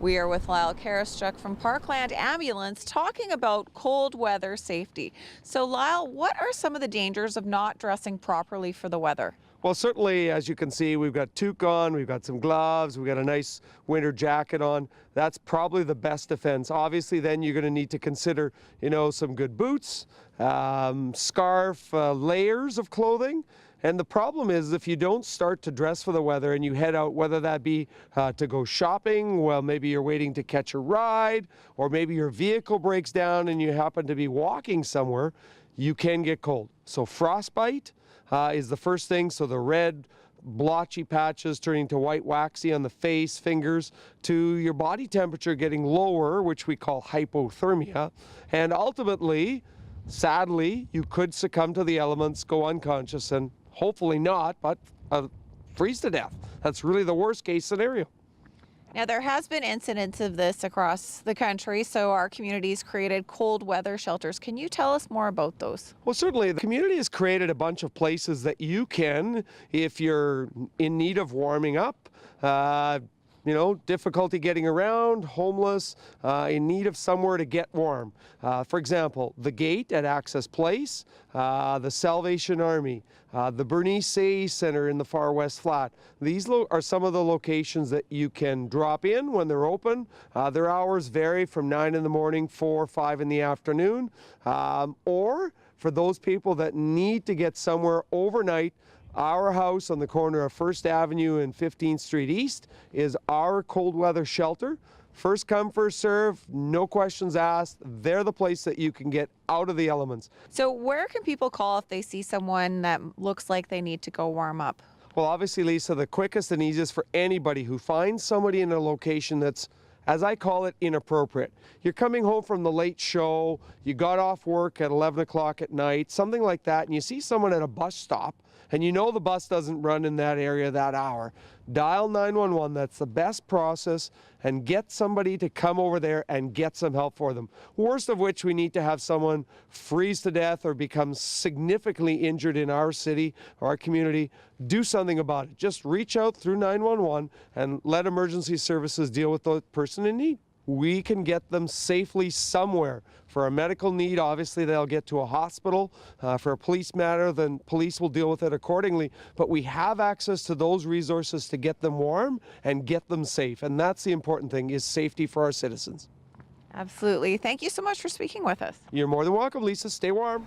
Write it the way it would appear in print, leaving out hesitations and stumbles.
We are with Lyle Karastruck from Parkland Ambulance talking about cold weather safety. So Lyle, what are some of the dangers of not dressing properly for the weather? Well, certainly, as you can see, we've got toque on, we've got some gloves, we've got a nice winter jacket on. That's probably the best defense. Obviously, then you're going to need to consider, some good boots, scarf, layers of clothing. And the problem is if you don't start to dress for the weather and you head out, whether that be to go shopping, well, maybe you're waiting to catch a ride, or maybe your vehicle breaks down and you happen to be walking somewhere, you can get cold. So frostbite is the first thing. So the red blotchy patches turning to white waxy on the face, fingers, to your body temperature getting lower, which we call hypothermia. And ultimately, sadly, you could succumb to the elements, go unconscious, and hopefully not, but freeze to death. That's really the worst case scenario. Now, there has been incidents of this across the country, so our community's created cold weather shelters. Can you tell us more about those? Well, certainly, the community has created a bunch of places that you can, if you're in need of warming up, difficulty getting around, homeless, in need of somewhere to get warm. For example, the Gate at Access Place, the Salvation Army, the Bernice Center in the Far West Flat. These are some of the locations that you can drop in when they're open. Their hours vary from 9 in the morning, 4 or 5 in the afternoon, or for those people that need to get somewhere overnight. Our house on the corner of 1st Avenue and 15th Street East is our cold weather shelter. First come, first serve, no questions asked. They're the place that you can get out of the elements. So where can people call if they see someone that looks like they need to go warm up? Well, obviously, Lisa, the quickest and easiest for anybody who finds somebody in a location that's, as I call it, inappropriate. You're coming home from the late show, you got off work at 11 o'clock at night, something like that, and you see someone at a bus stop, and you know the bus doesn't run in that area that hour. Dial 911, that's the best process, and get somebody to come over there and get some help for them. Worst of which, we need to have someone freeze to death or become significantly injured in our city or our community. Do something about it. Just reach out through 911 and let emergency services deal with the person in need. We can get them safely somewhere. For a medical need, obviously they'll get to a hospital. For a police matter, then police will deal with it accordingly. But we have access to those resources to get them warm and get them safe. And that's the important thing, is safety for our citizens. Absolutely. Thank you so much for speaking with us. You're more than welcome, Lisa. Stay warm.